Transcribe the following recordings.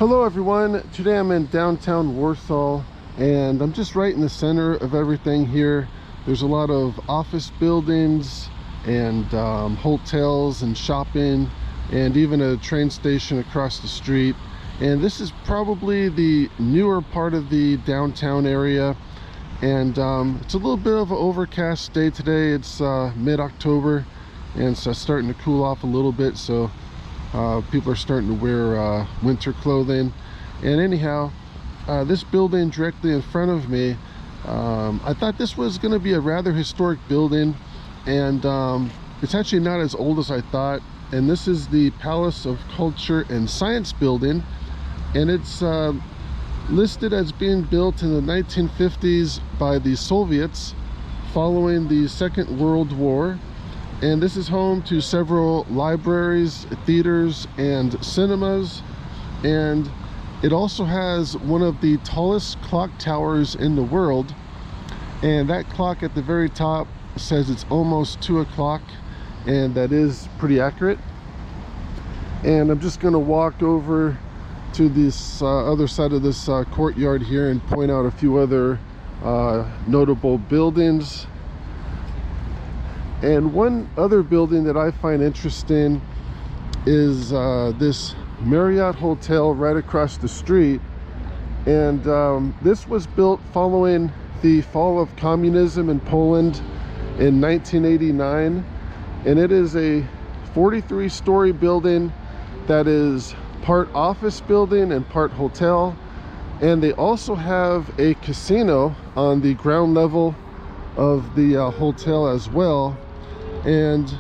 Hello everyone, today I'm in downtown Warsaw and I'm just right in the center of everything here. There's a lot of office buildings and hotels and shopping and even a train station across the street. And this is probably the newer part of the downtown area, and it's a little bit of an overcast day today. It's mid-October and so it's starting to cool off a little bit, so people are starting to wear winter clothing. And anyhow, this building directly in front of me, I thought this was going to be a rather historic building, and it's actually not as old as I thought. And this is the Palace of Culture and Science building, and it's listed as being built in the 1950s by the Soviets following the Second World War. And this is home to several libraries, theaters, and cinemas. And it also has one of the tallest clock towers in the world. And that clock at the very top says it's almost 2 o'clock, and that is pretty accurate. And I'm just going to walk over to this other side of this courtyard here and point out a few other notable buildings. And one other building that I find interesting is this Marriott Hotel right across the street. And this was built following the fall of communism in Poland in 1989. And it is a 43-story building that is part office building and part hotel. And they also have a casino on the ground level of the hotel as well. And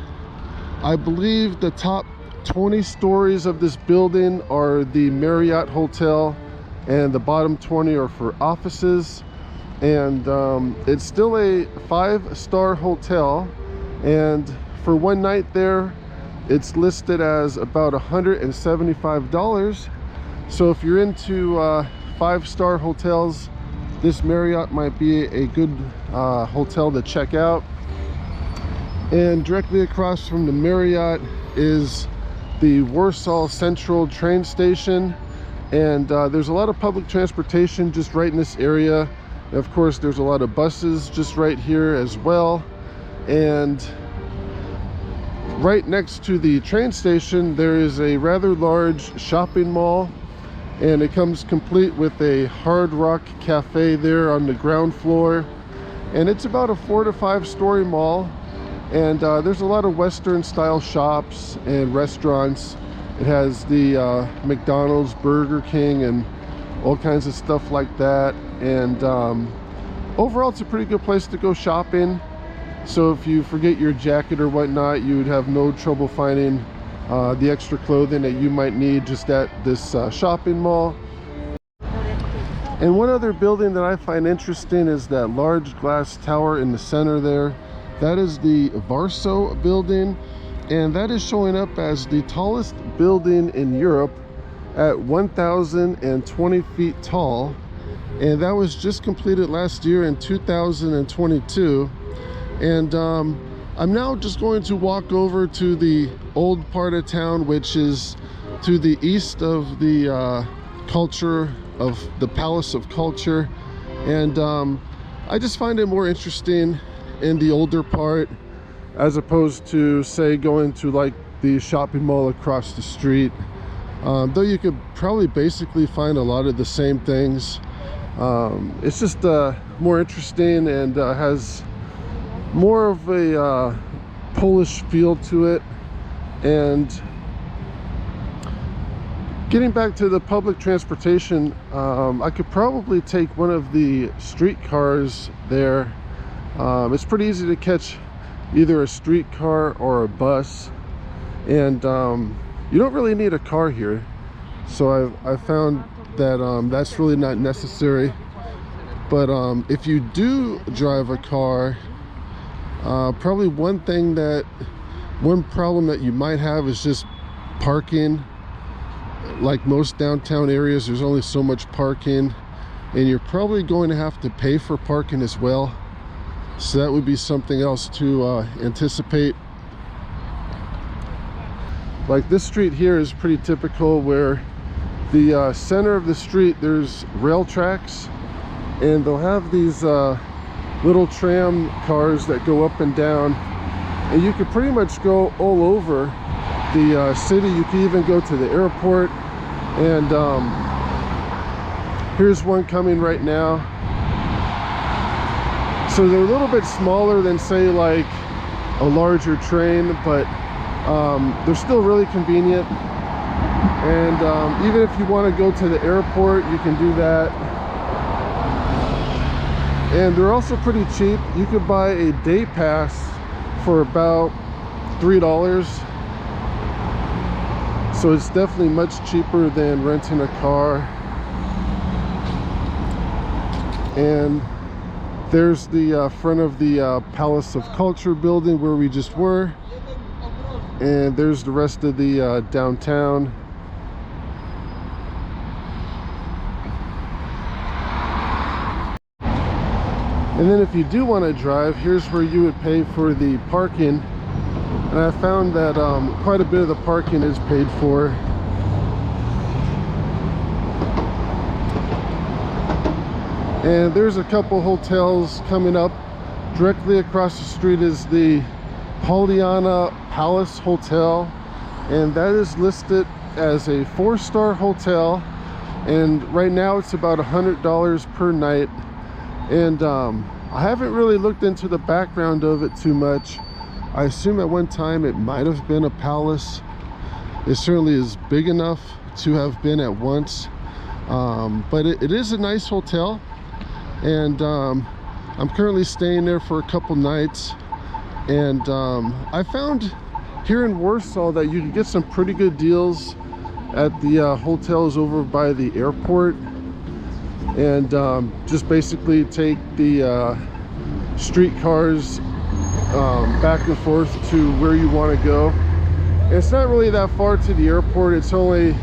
I believe the top 20 stories of this building are the Marriott Hotel, and the bottom 20 are for offices. And it's still a 5-star hotel, and for one night there it's listed as about $175. So if you're into 5-star hotels, this Marriott might be a good hotel to check out. And directly across from the Marriott is the Warsaw Central train station, and there's a lot of public transportation just right in this area. And of course there's a lot of buses just right here as well. And right next to the train station there is a rather large shopping mall, and it comes complete with a Hard Rock cafe there on the ground floor. And it's about a 4 to 5 story mall. And there's a lot of Western style shops and restaurants. It has the McDonald's, Burger King, and all kinds of stuff like that. And overall it's a pretty good place to go shopping. So if you forget your jacket or whatnot, you would have no trouble finding the extra clothing that you might need just at this shopping mall. And one other building that I find interesting is that large glass tower in the center there. That is the Varso Building, and that is showing up as the tallest building in Europe at 1,020 feet tall. And that was just completed last year in 2022. And I'm now just going to walk over to the old part of town, which is to the east of the culture of the Palace of Culture. And I just find it more interesting in the older part as opposed to, say, going to like the shopping mall across the street. Though you could probably basically find a lot of the same things. It's just more interesting and has more of a Polish feel to it. And getting back to the public transportation, I could probably take one of the streetcars there. It's pretty easy to catch either a streetcar or a bus, and you don't really need a car here. So I found that that's really not necessary. But if you do drive a car, probably one problem that you might have is just parking. Like most downtown areas, there's only so much parking, and you're probably going to have to pay for parking as well. So that would be something else to anticipate. Like this street here is pretty typical, where the center of the street, there's rail tracks, and they'll have these little tram cars that go up and down, and you could pretty much go all over the city. You can even go to the airport, and here's one coming right now. So they're a little bit smaller than, say, like a larger train, but they're still really convenient. And even if you want to go to the airport, you can do that. And they're also pretty cheap. You could buy a day pass for about $3. So it's definitely much cheaper than renting a car. And there's the front of the Palace of Culture building where we just were. And there's the rest of the downtown. And then if you do want to drive, here's where you would pay for the parking. And I found that quite a bit of the parking is paid for. And there's a couple hotels coming up. Directly across the street is the Pollyanna Palace Hotel, and that is listed as a 4-star hotel, and right now it's about $100 per night. And I haven't really looked into the background of it too much. I assume at one time it might have been a palace. It certainly is big enough to have been at once, but it is a nice hotel. And I'm currently staying there for a couple nights. And I found here in Warsaw that you can get some pretty good deals at the hotels over by the airport. And just basically take the streetcars back and forth to where you want to go. And it's not really that far to the airport. It's only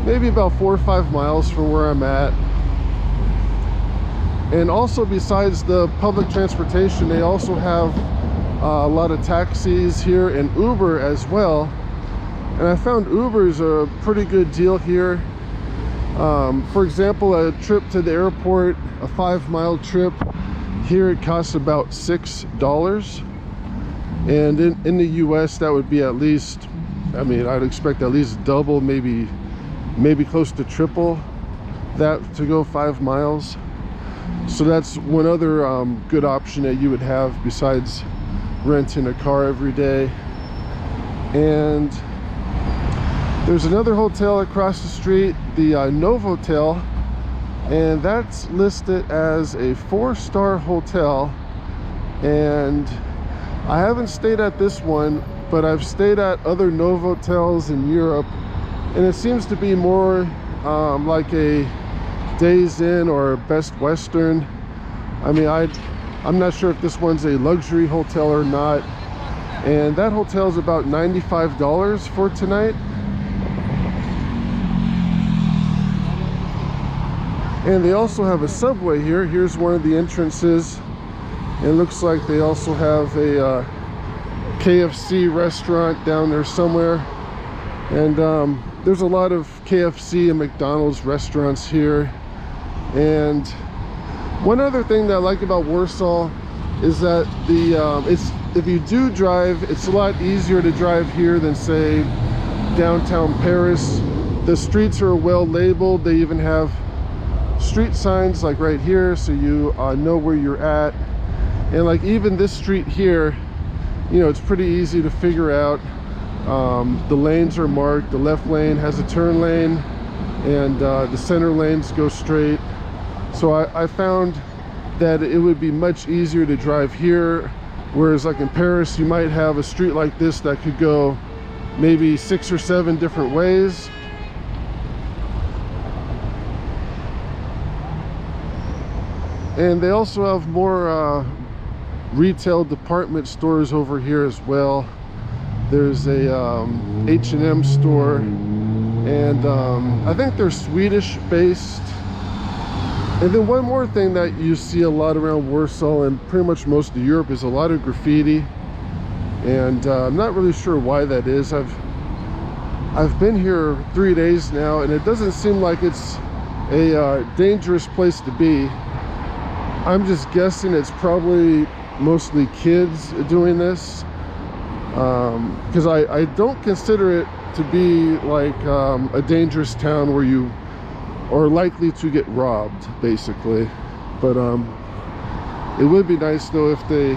maybe about 4 or 5 miles from where I'm at. And also, besides the public transportation, they also have a lot of taxis here and Uber as well. And I found Uber's a pretty good deal here. For example, a trip to the airport, a 5-mile trip, here it costs about $6. And in the US, that would be at least, I mean, I'd expect at least double, maybe close to triple that to go 5 miles. So that's one other good option that you would have besides renting a car every day. And there's another hotel across the street, the Novotel, and that's listed as a 4-star hotel. And I haven't stayed at this one, but I've stayed at other Novotels in Europe, and it seems to be more like a Days Inn or Best Western. I mean, I'm not sure if this one's a luxury hotel or not. And that hotel is about $95 for tonight. And they also have a Subway here. Here's one of the entrances. It looks like they also have a KFC restaurant down there somewhere. And there's a lot of KFC and McDonald's restaurants here. And one other thing that I like about Warsaw is that if you do drive, it's a lot easier to drive here than, say, downtown Paris. The streets are well labeled. They even have street signs like right here, so you know where you're at. And like even this street here, you know, it's pretty easy to figure out. The lanes are marked. The left lane has a turn lane, and the center lanes go straight. So I found that it would be much easier to drive here, whereas like in Paris, you might have a street like this that could go maybe 6 or 7 different ways. And they also have more retail department stores over here as well. There's a H&M store, and I think they're Swedish based. And then one more thing that you see a lot around Warsaw and pretty much most of Europe is a lot of graffiti. And I'm not really sure why that is. I've I've been here 3 days now, and it doesn't seem like it's a dangerous place to be. I'm just guessing it's probably mostly kids doing this, because I don't consider it to be like a dangerous town where you are likely to get robbed, basically. But it would be nice though if they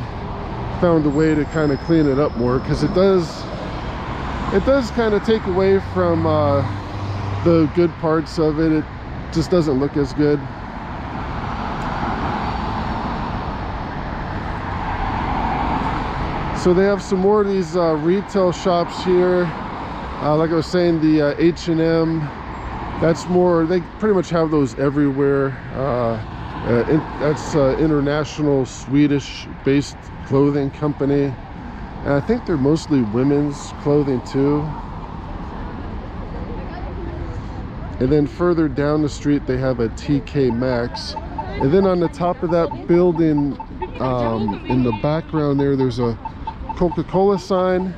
found a way to kind of clean it up more, because it does kind of take away from the good parts of it. It just doesn't look as good. So they have some more of these retail shops here. Like I was saying, the H&M, that's more, they pretty much have those everywhere. That's international Swedish based clothing company, and I think they're mostly women's clothing too. And then further down the street they have a TK Maxx, and then on the top of that building, in the background there's a Coca-Cola sign,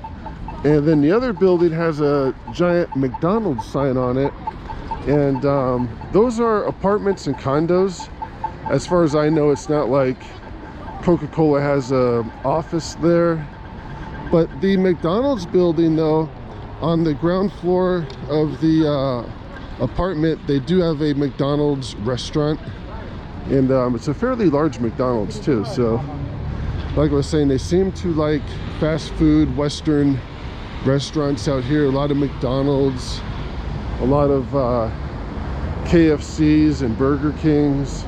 and then the other building has a giant McDonald's sign on it. And those are apartments and condos. As far as I know, it's not like Coca-Cola has an office there. But the McDonald's building though, on the ground floor of the apartment, they do have a McDonald's restaurant, and it's a fairly large McDonald's too. So like I was saying, they seem to like fast food Western restaurants out here. A lot of McDonald's, a lot of KFCs and Burger Kings.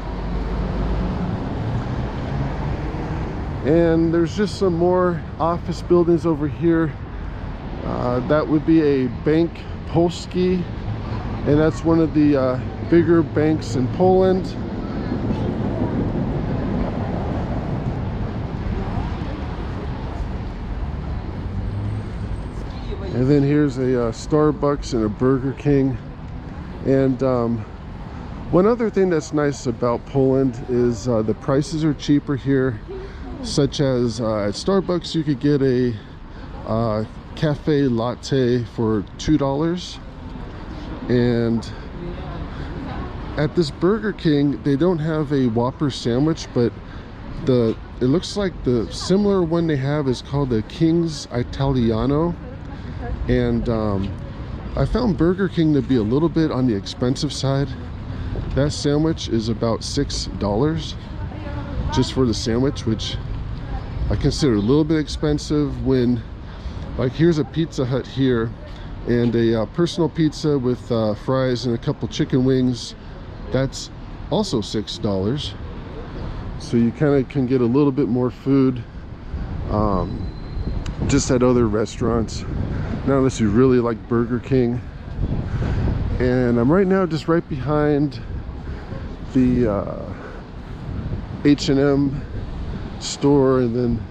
And there's just some more office buildings over here. That would be a Bank Polski, and that's one of the bigger banks in Poland. And then here's a Starbucks and a Burger King. And one other thing that's nice about Poland is the prices are cheaper here. Such as at Starbucks, you could get a cafe latte for $2. And at this Burger King, they don't have a Whopper sandwich, but it looks like the similar one they have is called the King's Italiano. And I found Burger King to be a little bit on the expensive side. That sandwich is about $6 just for the sandwich, which I consider a little bit expensive when, like, here's a Pizza Hut here, and a personal pizza with fries and a couple chicken wings, that's also $6. So you kind of can get a little bit more food just at other restaurants. Now, unless you really like Burger King. And I'm right now just right behind the H&M store, and then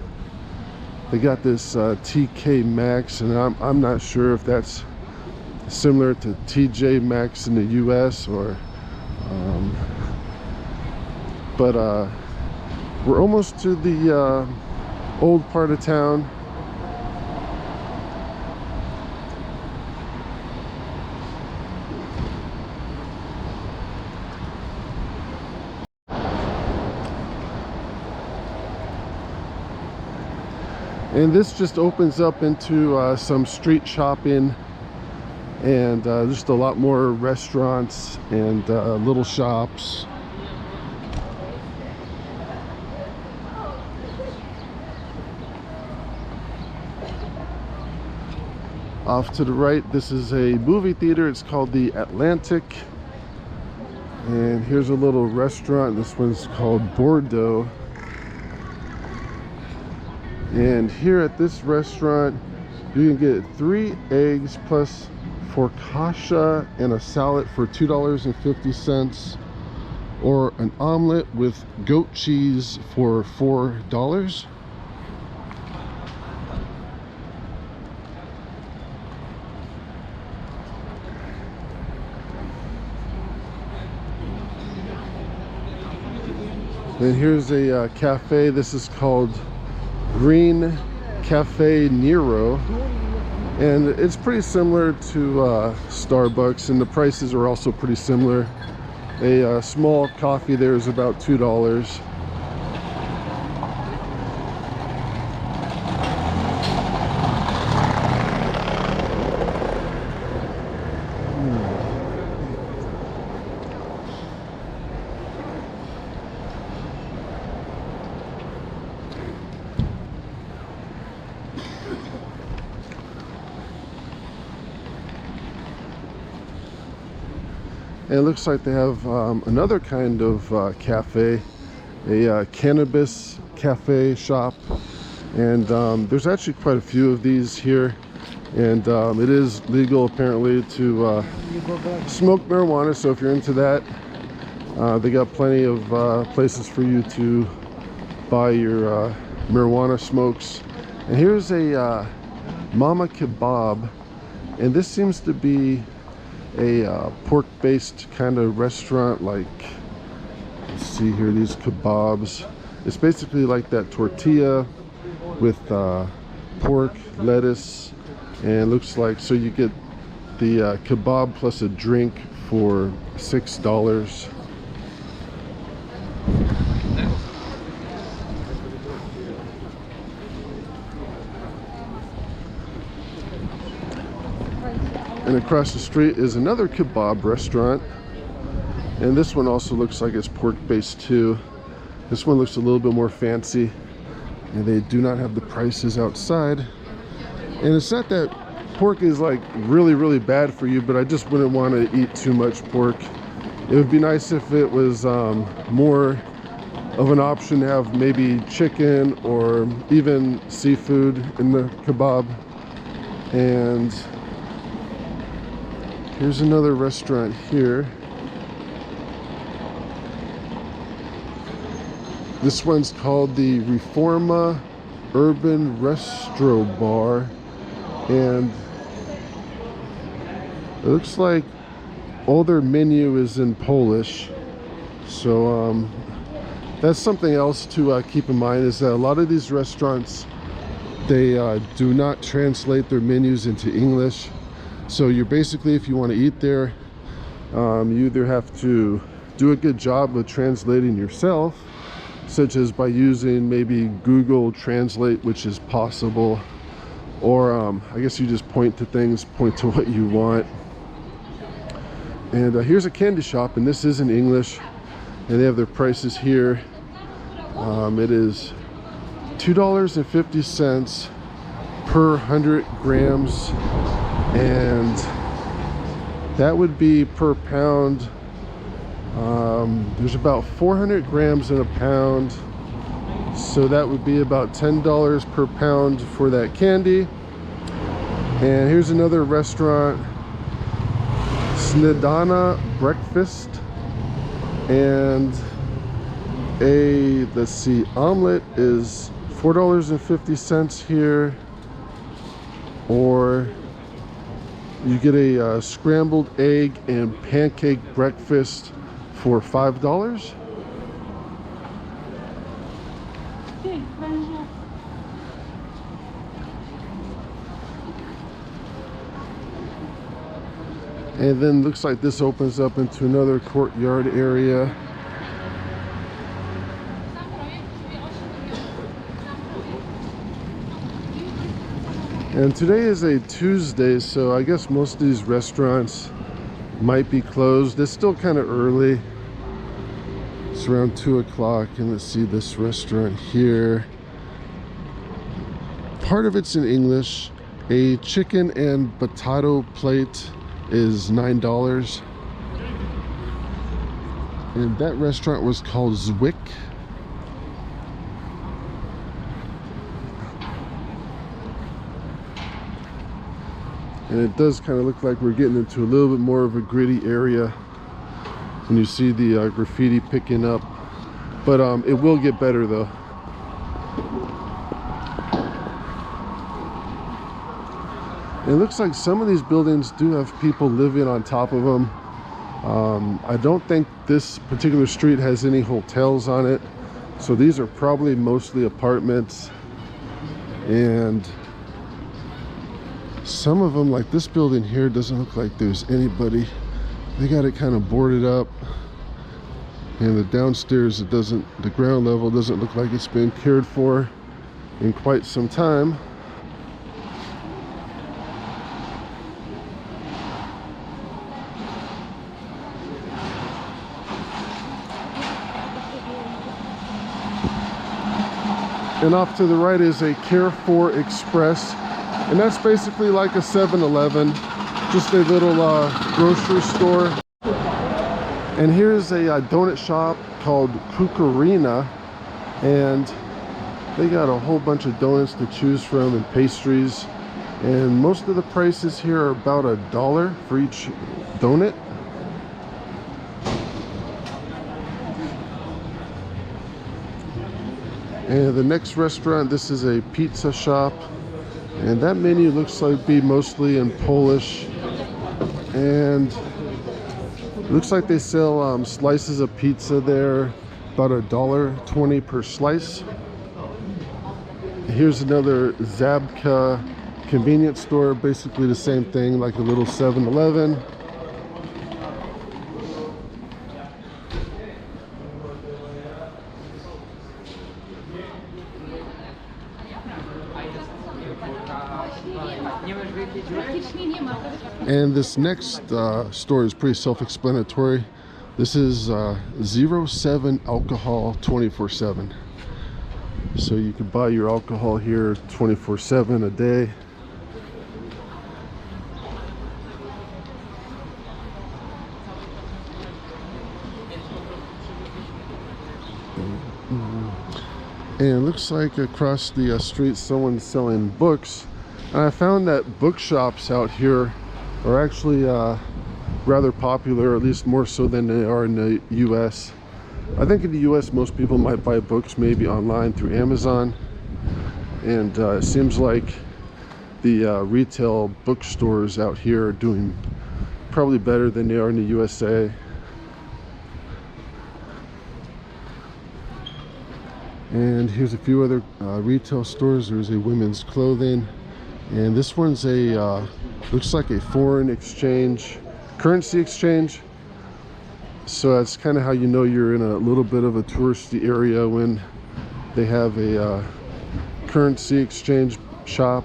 they got this TK Maxx, and I'm not sure if that's similar to TJ Maxx in the US or but we're almost to the old part of town. And this just opens up into some street shopping, and just a lot more restaurants and little shops. Off to the right, this is a movie theater. It's called the Atlantic. And here's a little restaurant. This one's called Bordeaux. And here at this restaurant, you can get 3 eggs plus focaccia and a salad for $2.50, or an omelet with goat cheese for $4. Then here's a cafe. This is called Green Cafe Nero. And it's pretty similar to Starbucks, and the prices are also pretty similar. A small coffee there is about $2. And it looks like they have another kind of cafe, a cannabis cafe shop. And there's actually quite a few of these here. And it is legal apparently to smoke marijuana. So if you're into that, they got plenty of places for you to buy your marijuana smokes. And here's a Mama Kebab. And this seems to be a pork-based kind of restaurant. Like, let's see here, these kebabs, it's basically like that tortilla with pork, lettuce, and looks like, so you get the kebab plus a drink for $6. And across the street is another kebab restaurant, and this one also looks like it's pork-based too. This one looks a little bit more fancy, and they do not have the prices outside. And it's not that pork is like really bad for you, but I just wouldn't want to eat too much pork. It would be nice if it was more of an option to have maybe chicken or even seafood in the kebab. And here's another restaurant here. This one's called the Reforma Urban Restro Bar, and it looks like all their menu is in Polish. So that's something else to keep in mind, is that a lot of these restaurants, they do not translate their menus into English. So you're basically, if you want to eat there, you either have to do a good job of translating yourself, such as by using maybe Google Translate, which is possible, or I guess you just point to things, point to what you want. And here's a candy shop, and this is in English, and they have their prices here. It is $2.50 per 100 grams, and that would be per pound. There's about 400 grams in a pound, so that would be about $10 per pound for that candy. And here's another restaurant, Snedana Breakfast, and let's see, omelet is $4.50 here, or you get a scrambled egg and pancake breakfast for $5. And then looks like this opens up into another courtyard area. And today is a Tuesday, so I guess most of these restaurants might be closed. It's still kind of early. It's around 2 o'clock, and let's see this restaurant here. Part of it's in English. A chicken and potato plate is $9. And that restaurant was called Zwick. And it does kind of look like we're getting into a little bit more of a gritty area when you see the graffiti picking up. But it will get better though. It looks like some of these buildings do have people living on top of them. I don't think this particular street has any hotels on it. So these are probably mostly apartments. And Some of them, like this building here, doesn't look like there's anybody. They got it kind of boarded up, and the downstairs, it doesn't, the ground level doesn't look like it's been cared for in quite some time. And off to the right is a Carrefour Express, and that's basically like a 7-Eleven, just a little grocery store. And here's a donut shop called Cucurina, and they got a whole bunch of donuts to choose from and pastries, and most of the prices here are about $1 for each donut. And the next restaurant, this is a pizza shop, and that menu looks like be mostly in Polish, and it looks like they sell slices of pizza there, about $1.20 per slice. Here's another Zabka convenience store, basically the same thing, like a little 7-Eleven. And this next store is pretty self-explanatory. This is 07 alcohol 24/7. So you can buy your alcohol here 24/7 a day. And it looks like across the street someone's selling books. And I found that bookshops out here are actually rather popular, at least more so than they are in the US. I think in the US most people might buy books maybe online through Amazon, and it seems like the retail bookstores out here are doing probably better than they are in the USA. And here's a few other retail stores. There's a women's clothing, and this one's a looks like a foreign exchange, currency exchange. So that's kind of how you know you're in a little bit of a touristy area, when they have a currency exchange shop.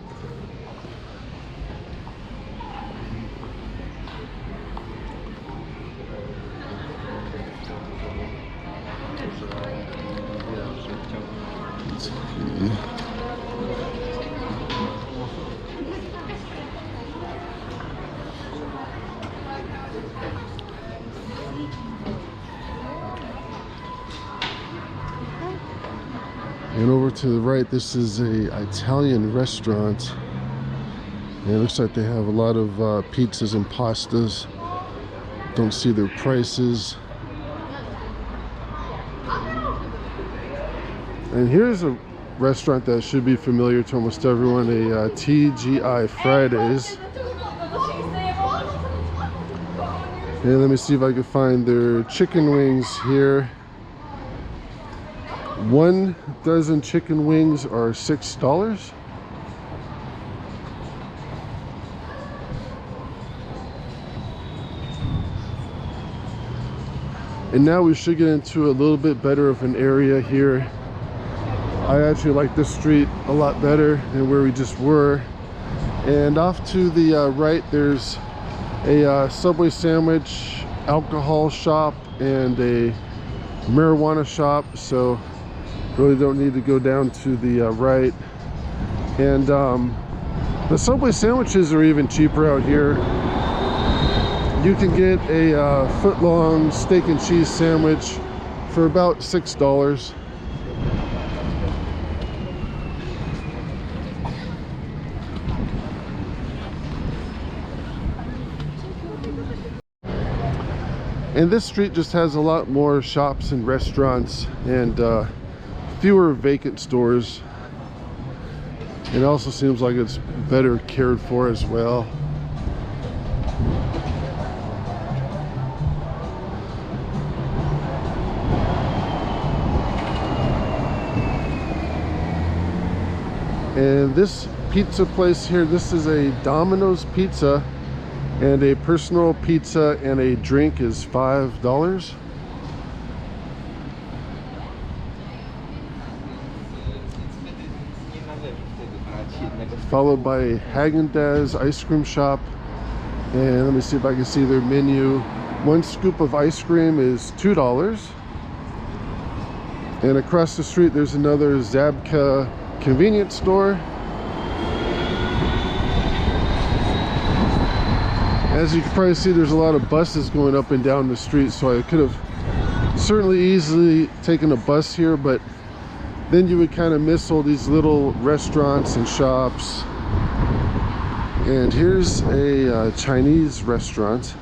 And over to the right, this is a Italian restaurant, and it looks like they have a lot of pizzas and pastas. Don't see their prices. And here's a restaurant that should be familiar to almost everyone, a Tgi Fridays. And let me see if I can find their chicken wings here. 1 dozen chicken wings are $6. And now we should get into a little bit better of an area here. I actually like this street a lot better than where we just were. And off to the right, there's a Subway sandwich, alcohol shop, and a marijuana shop. So really don't need to go down to the right. And the Subway sandwiches are even cheaper out here. You can get a foot-long steak and cheese sandwich for about $6. And this street just has a lot more shops and restaurants, and fewer vacant stores. It also seems like it's better cared for as well. And this pizza place here. This is a Domino's pizza, and a personal pizza and a drink is $5. Followed by a Häagen-Dazs ice cream shop. And let me see if I can see their menu. One scoop of ice cream is $2. And across the street there's another Zabka convenience store. As you can probably see, there's a lot of buses going up and down the street, so I could have certainly easily taken a bus here, but then you would kind of miss all these little restaurants and shops. And here's a Chinese restaurant,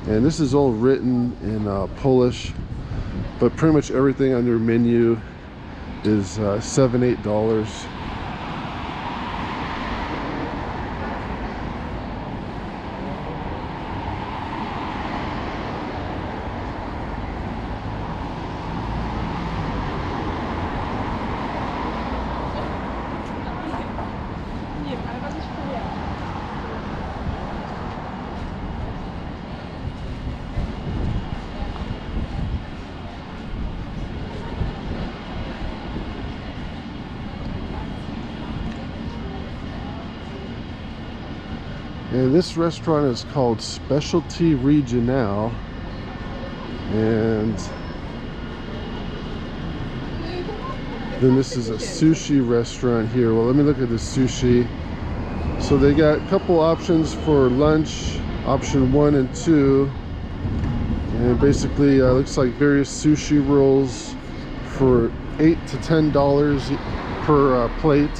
and this is all written in Polish, but pretty much everything on their menu is $7, $8. And this restaurant is called Specialty Regional, and then this is a sushi restaurant here. Well, let me look at the sushi. So they got a couple options for lunch, option 1 and 2, and basically looks like various sushi rolls for $8 to $10 per plate.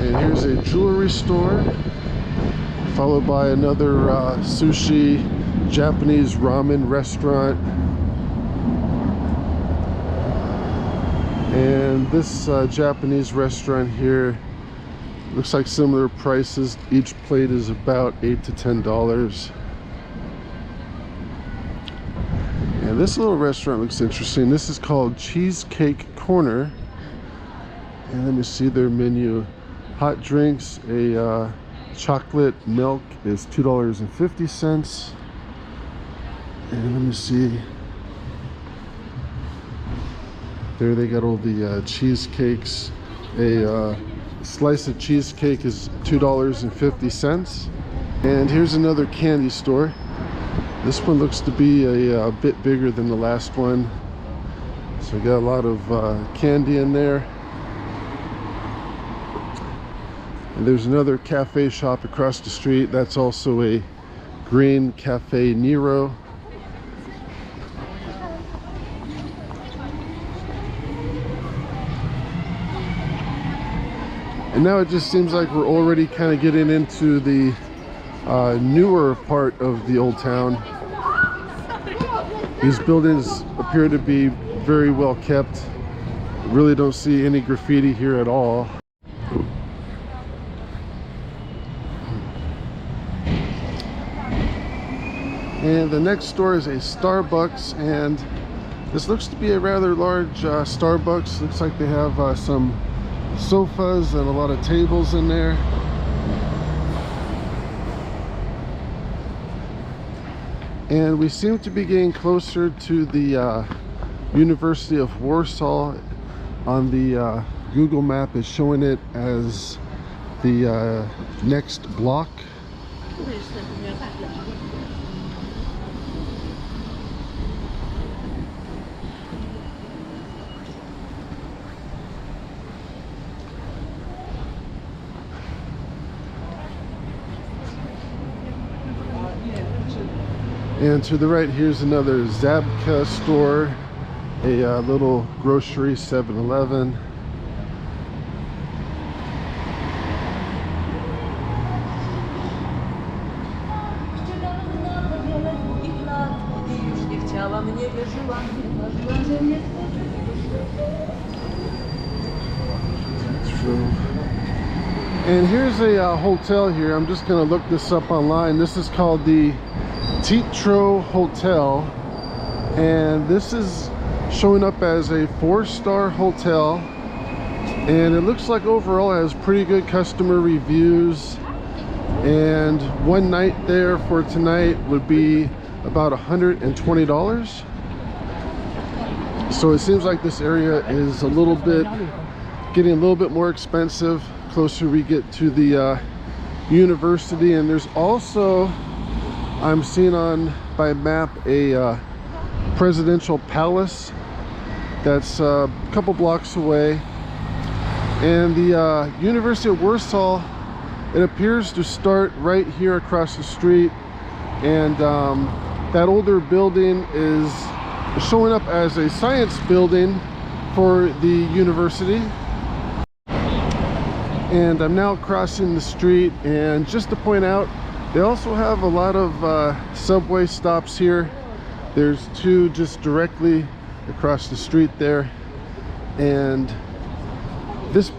Here's a jewelry store, followed by another sushi Japanese ramen restaurant. And this Japanese restaurant here looks like similar prices. Each plate is about $8 to $10. And this little restaurant looks interesting. This is called Cheesecake Corner. And let me see their menu. Hot drinks, a chocolate milk is $2.50. And let me see. There they got all the cheesecakes. A slice of cheesecake is $2.50. And here's another candy store. This one looks to be a bit bigger than the last one. So we got a lot of candy in there. And there's another cafe shop across the street. That's also a green cafe, Nero. And now it just seems like we're already kind of getting into the newer part of the old town. These buildings appear to be very well kept. Really don't see any graffiti here at all. And the next store is a Starbucks, and this looks to be a rather large Starbucks. Looks like they have some sofas and a lot of tables in there. And we seem to be getting closer to the University of Warsaw. On the Google map is showing it as the next block. And to the right, here's another Zabka store, a little grocery 7-Eleven. And here's a hotel here. I'm just gonna look this up online. This is called the Titro Hotel, and this is showing up as a 4-star hotel, and it looks like overall it has pretty good customer reviews. And one night there for tonight would be about $120. So it seems like this area is a little bit getting a little bit more expensive closer we get to the university. And there's also, I'm seeing on by map, a Presidential Palace that's a couple blocks away. And the University of Warsaw, it appears to start right here across the street. And that older building is showing up as a science building for the university. And I'm now crossing the street, and just to point out, they also have a lot of subway stops here. There's 2 just directly across the street there. And this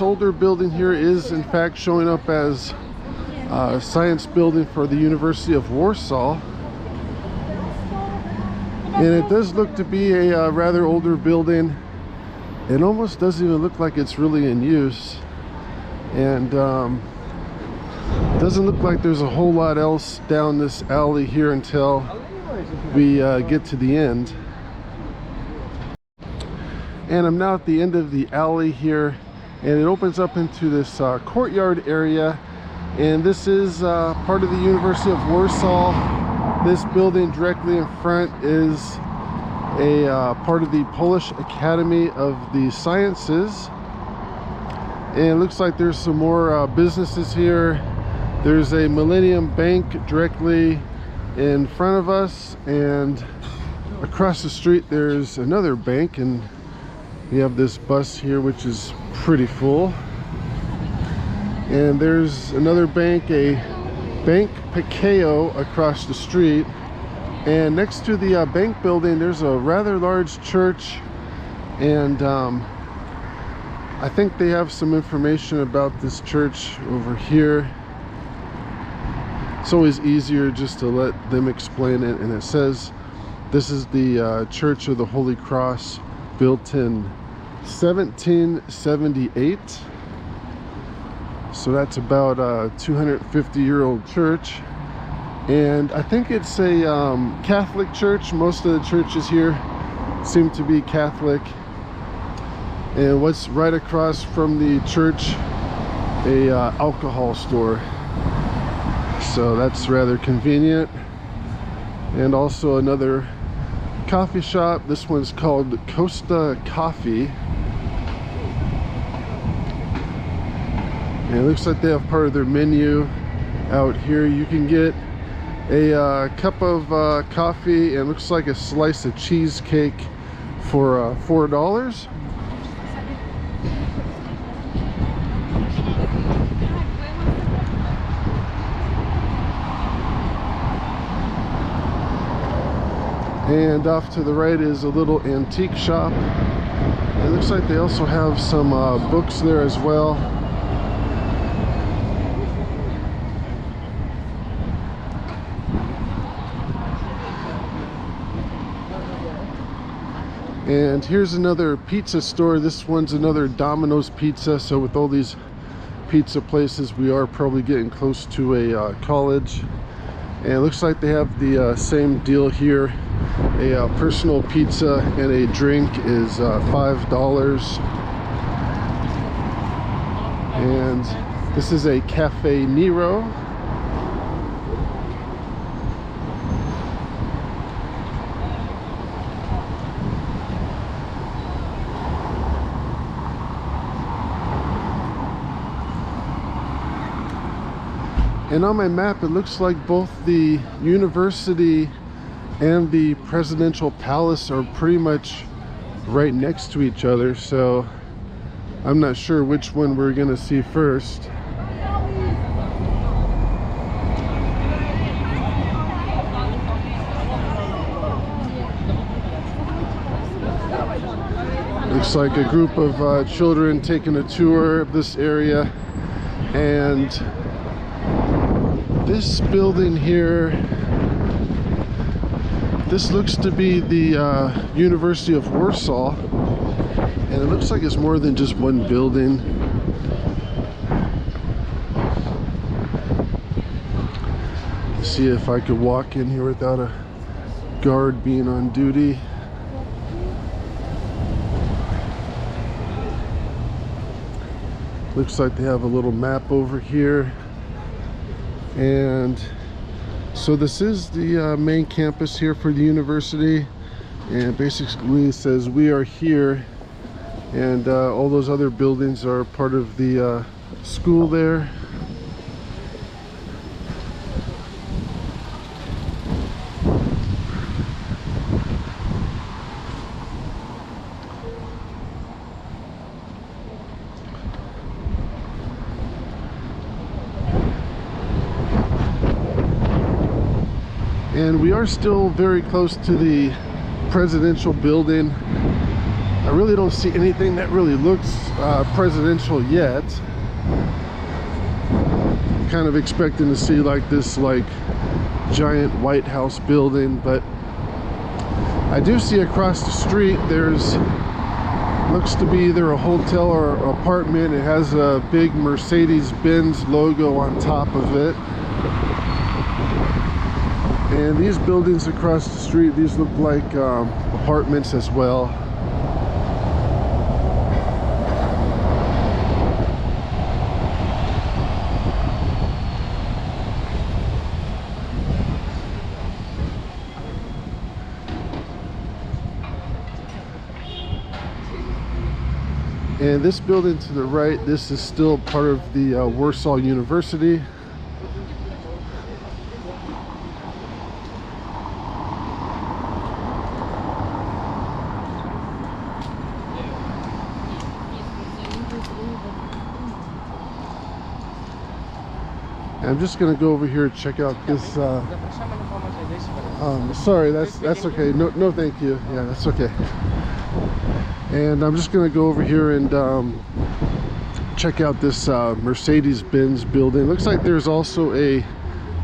older building here is in fact showing up as a science building for the University of Warsaw. And it does look to be a rather older building. It almost doesn't even look like it's really in use. And doesn't look like there's a whole lot else down this alley here until we get to the end. And I'm now at the end of the alley here, and it opens up into this courtyard area. And this is part of the University of Warsaw. This building directly in front is a part of the Polish Academy of the Sciences. And it looks like there's some more businesses here. There's a Millennium Bank directly in front of us, and across the street there's another bank, and we have this bus here which is pretty full. And there's another bank, a Bank Pekao, across the street. And next to the bank building there's a rather large church, and I think they have some information about this church over here. It's always easier just to let them explain it. And it says this is the Church of the Holy Cross, built in 1778. So that's about a 250-year-old church. And I think it's a Catholic church. Most of the churches here seem to be Catholic. And what's right across from the church, a alcohol store. So that's rather convenient. And also another coffee shop. This one's called Costa Coffee. And it looks like they have part of their menu out here. You can get a cup of coffee, and looks like a slice of cheesecake for $4. And off to the right is a little antique shop. It looks like they also have some books there as well. And here's another pizza store. This one's another Domino's Pizza. So with all these pizza places, we are probably getting close to a college. And it looks like they have the same deal here. A personal pizza and a drink is $5. And this is a Cafe Nero. And on my map, it looks like both the university and the Presidential Palace are pretty much right next to each other, so I'm not sure which one we're gonna see first. Looks like a group of children taking a tour of this area. And this building here, this looks to be the University of Warsaw, and it looks like it's more than just one building. Let's see if I could walk in here without a guard being on duty. Looks like they have a little map over here. And so this is the main campus here for the university, and basically it says we are here, and all those other buildings are part of the school there. And we are still very close to the presidential building. I really don't see anything that really looks presidential yet. I'm kind of expecting to see like this giant White House building, but I do see across the street there's looks to be either a hotel or apartment. It has a big Mercedes-Benz logo on top of it. And these buildings across the street, these look like apartments as well. And this building to the right, this is still part of the Warsaw University. I'm just gonna go over here and check out this. Sorry, that's okay. No, thank you. Yeah, that's okay. And I'm just gonna go over here and check out this Mercedes-Benz building. Looks like there's also a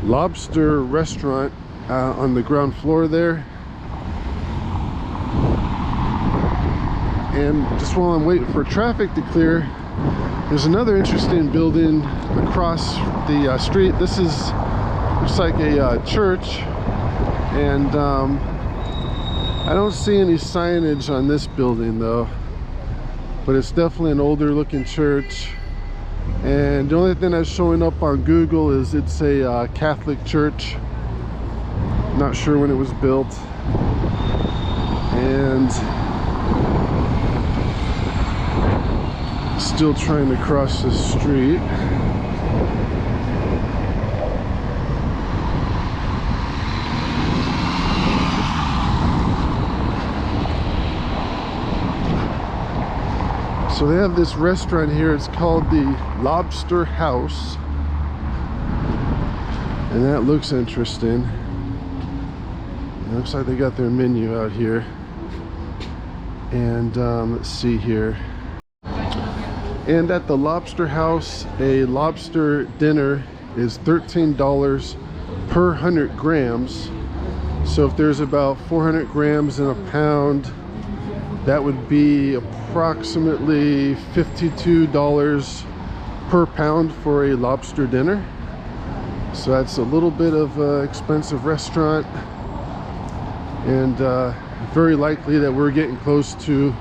lobster restaurant on the ground floor there. And just while I'm waiting for traffic to clear, there's another interesting building across the street. This looks like a church, and I don't see any signage on this building though, but it's definitely an older looking church. And the only thing that's showing up on Google is it's a Catholic church. Not sure when it was built. And still trying to cross the street. So they have this restaurant here. It's called the Lobster House, and that looks interesting. It looks like they got their menu out here. And let's see here. And at the Lobster House, a lobster dinner is $13 per 100 grams. So if there's about 400 grams in a pound, that would be approximately $52 per pound for a lobster dinner. So that's a little bit of an expensive restaurant, and very likely that we're getting close to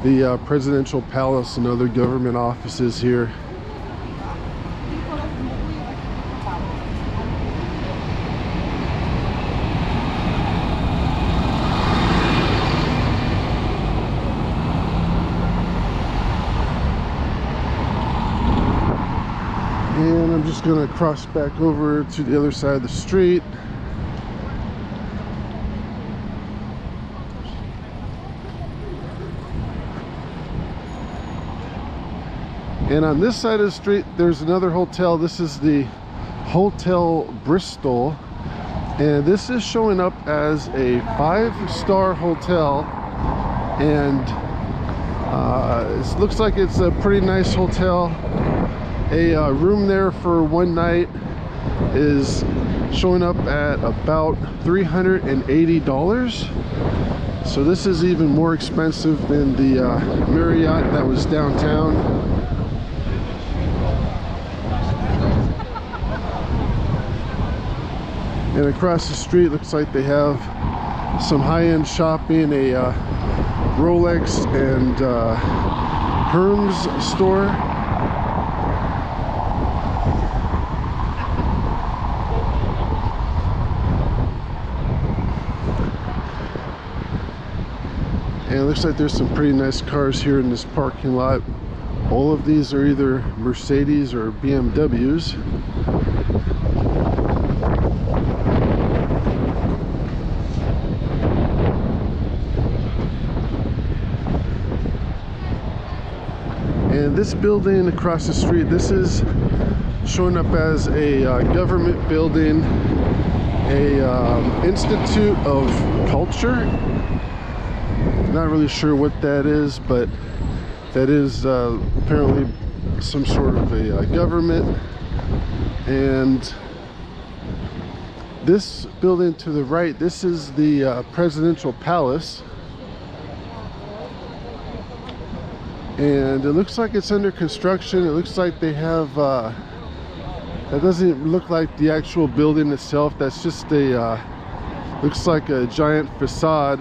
the Presidential Palace and other government offices here. And I'm just gonna cross back over to the other side of the street. And on this side of the street, there's another hotel. This is the Hotel Bristol. And this is showing up as a 5-star hotel. And it looks like it's a pretty nice hotel. A room there for one night is showing up at about $380. So this is even more expensive than the Marriott that was downtown. And across the street looks like they have some high-end shopping, a Rolex and Hermes store. And it looks like there's some pretty nice cars here in this parking lot. All of these are either Mercedes or BMWs. And this building across the street, this is showing up as a government building, a Institute of Culture. Not really sure what that is, but that is apparently some sort of a government. And this building to the right, this is the Presidential Palace. And it looks like it's under construction. It looks like they have, that doesn't look like the actual building itself. That's just a, looks like a giant facade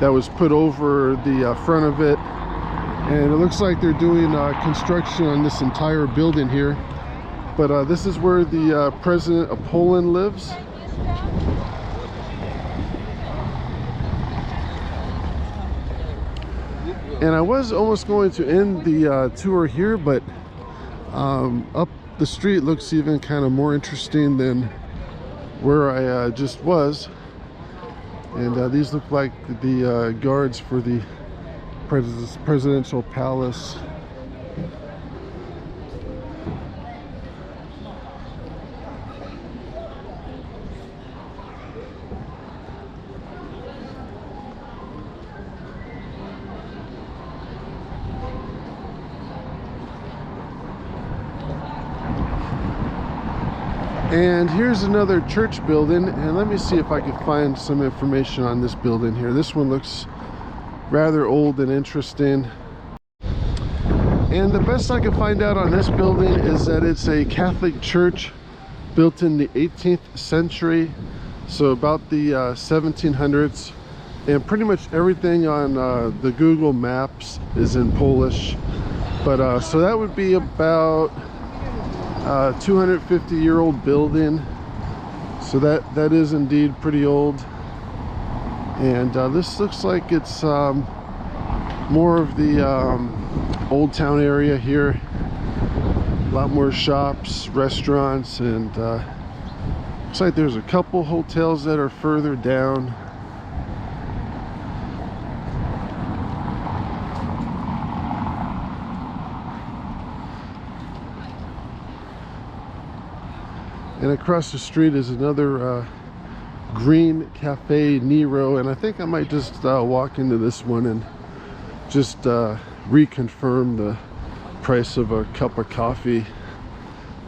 that was put over the front of it. And it looks like they're doing construction on this entire building here. But this is where the President of Poland lives. And I was almost going to end the tour here, but up the street looks even kind of more interesting than where I just was. And these look like the guards for the Presidential Palace. And here's another church building, and let me see if I can find some information on this building here. This one looks rather old and interesting. And the best I can find out on this building is that it's a Catholic church built in the 18th century, so about the 1700s. And pretty much everything on the Google Maps is in Polish. But so that would be about 250-year-old building, so that is indeed pretty old. And this looks like it's more of the Old Town area here. A lot more shops, restaurants, and looks like there's a couple hotels that are further down. And across the street is another green cafe, Nero, and I think I might just walk into this one and just reconfirm the price of a cup of coffee.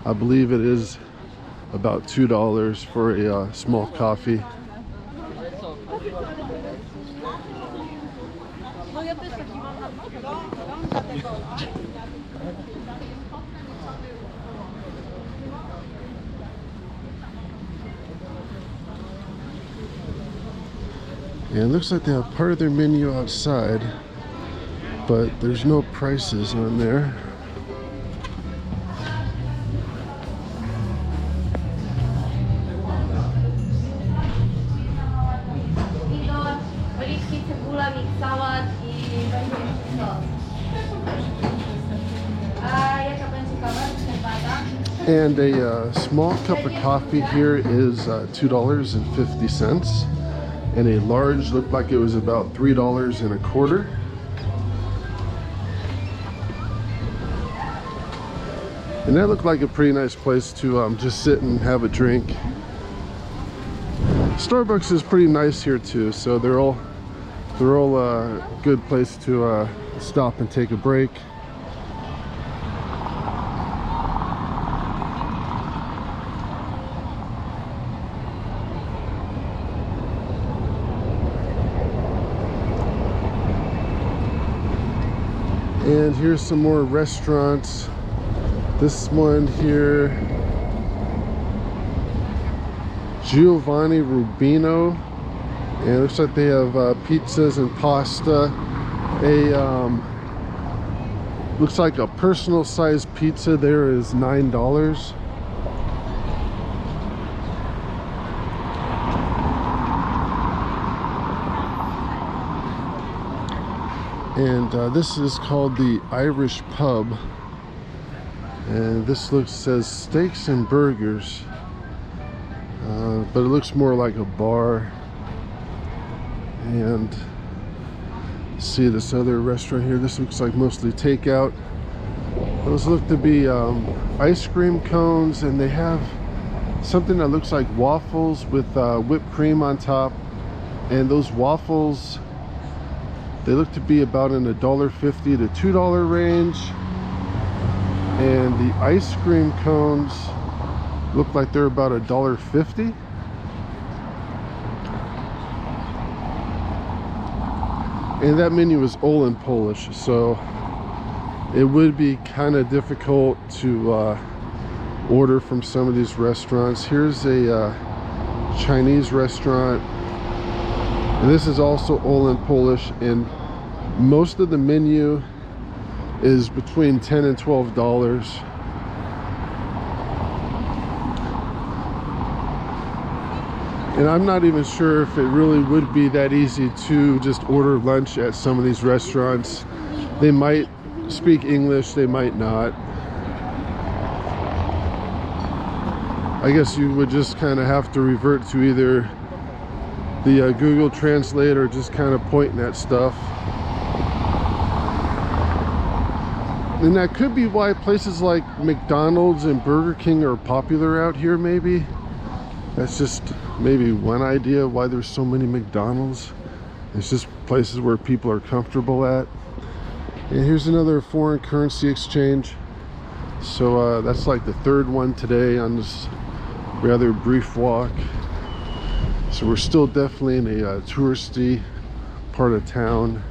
I believe it is about $2 for a small coffee. And it looks like they have part of their menu outside, but there's no prices on there. And a small cup of coffee here is $2.50. And a large looked like it was about $3.25. And that looked like a pretty nice place to just sit and have a drink. Starbucks is pretty nice here too, so they're all a good place to stop and take a break. And here's some more restaurants. This one here, Giovanni Rubino, and it looks like they have pizzas and pasta. Looks like a personal size pizza there is $9. And this is called the Irish Pub, and this says steaks and burgers, but it looks more like a bar. And see this other restaurant here, this looks like mostly takeout. Those look to be ice cream cones, and they have something that looks like waffles with whipped cream on top. And those waffles, they look to be about in the $1.50 to $2 range. And the ice cream cones look like they're about $1.50. And that menu is all in Polish, so it would be kind of difficult to order from some of these restaurants. Here's a Chinese restaurant, and this is also all in Polish, and most of the menu is between $10 and $12. And I'm not even sure if it really would be that easy to just order lunch at some of these restaurants. They might speak English, they might not. I guess you would just kind of have to revert to either the Google Translate or just kind of pointing at stuff. And that could be why places like McDonald's and Burger King are popular out here, maybe. That's just maybe one idea why there's so many McDonald's. It's just places where people are comfortable at. And here's another foreign currency exchange. So that's like the third one today on this rather brief walk. So we're still definitely in a touristy part of town.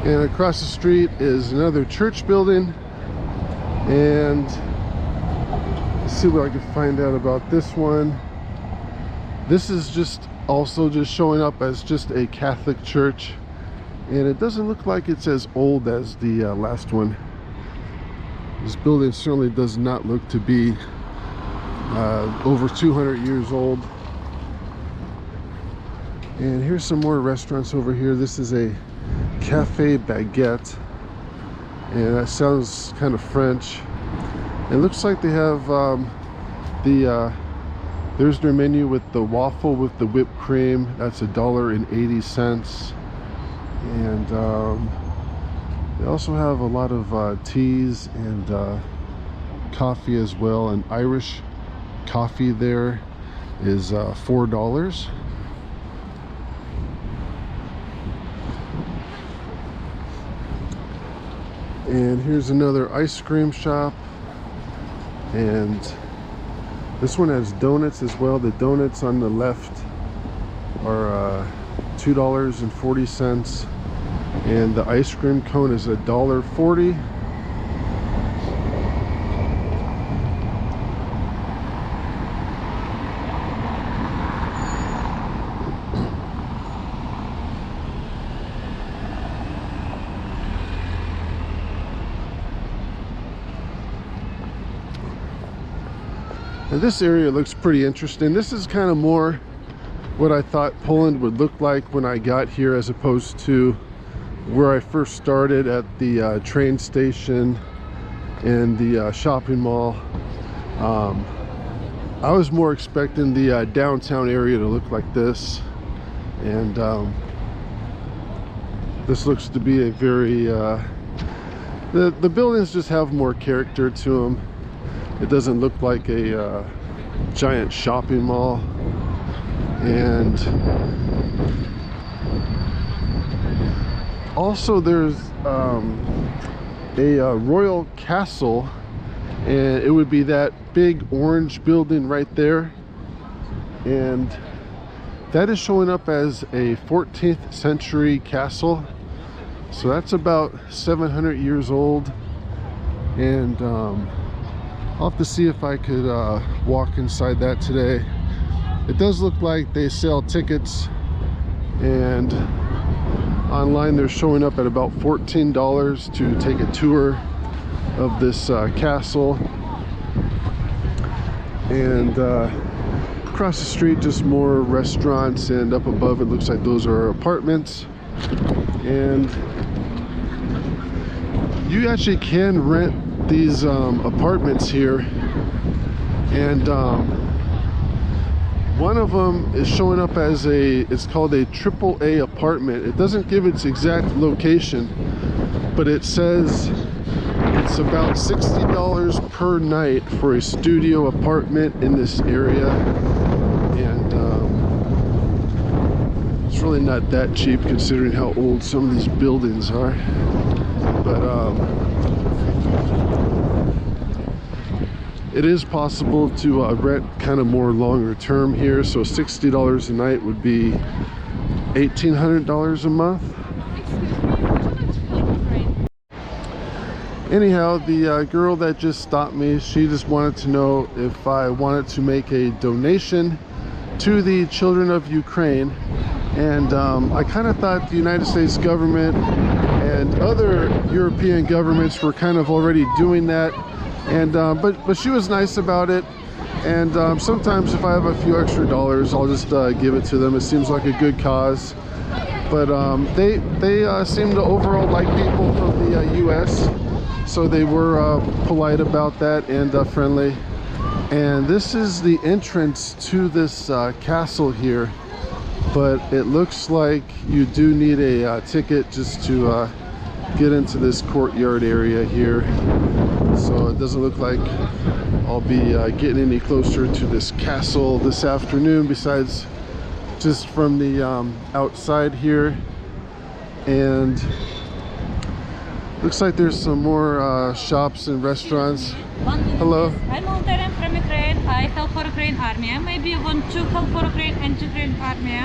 And across the street is another church building, and let's see what I can find out about this one. This is just also just showing up as just a Catholic church, and it doesn't look like it's as old as the last one. This building certainly does not look to be over 200 years old. And here's some more restaurants over here. This is a Cafe Baguette, and that sounds kind of French. It looks like they have there's their menu with the waffle with the whipped cream. That's $1.80. And they also have a lot of teas and coffee as well. And Irish coffee there is $4. And here's another ice cream shop, and this one has donuts as well. The donuts on the left are $2.40, and the ice cream cone is $1.40. And this area looks pretty interesting. This is kind of more what I thought Poland would look like when I got here, as opposed to where I first started at the train station and the shopping mall. I was more expecting the downtown area to look like this, and this looks to be a very the buildings just have more character to them. It doesn't look like a giant shopping mall. And also there's a royal castle, and it would be that big orange building right there, and that is showing up as a 14th century castle. So that's about 700 years old, and I'll have to see if I could walk inside that today. It does look like they sell tickets, and online they're showing up at about $14 to take a tour of this castle. And across the street, just more restaurants, and up above it looks like those are apartments. And you actually can rent these apartments here, and one of them is showing up as it's called a AAA apartment. It doesn't give its exact location, but it says it's about $60 per night for a studio apartment in this area. And it's really not that cheap considering how old some of these buildings are. But it is possible to rent kind of more longer term here. So $60 a night would be $1,800 a month. Anyhow, the girl that just stopped me, she just wanted to know if I wanted to make a donation to the children of Ukraine. And I kind of thought the United States government and other European governments were kind of already doing that. And but she was nice about it. And sometimes if I have a few extra dollars, I'll just give it to them. It seems like a good cause. But they seem to overall like people from the US. So they were polite about that and friendly. And this is the entrance to this castle here, but it looks like you do need a ticket just to get into this courtyard area here. So it doesn't look like I'll be getting any closer to this castle this afternoon, besides just from the outside here. And looks like there's some more shops and restaurants. Hello. I'm Montana from Ukraine. I help for Ukraine Army. Maybe you want to help for Ukraine and Ukraine Army?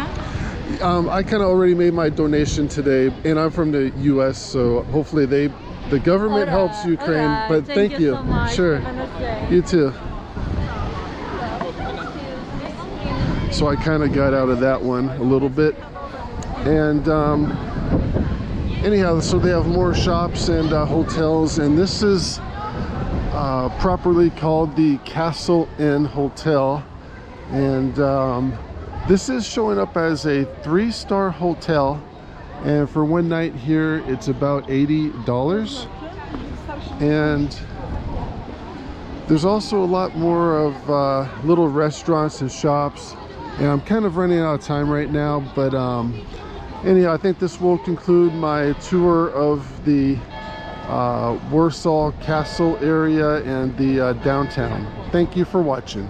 I kind of already made my donation today, and I'm from the U.S., so hopefully the government helps Ukraine. But thank you. So much. Sure. You too. So I kind of got out of that one a little bit, and anyhow, so they have more shops and hotels, and this is properly called the Castle Inn Hotel, and this is showing up as a 3-star hotel, and for one night here it's about $80. And there's also a lot more of little restaurants and shops, and I'm kind of running out of time right now, but anyhow, I think this will conclude my tour of the Warsaw Castle area and the downtown. Thank you for watching.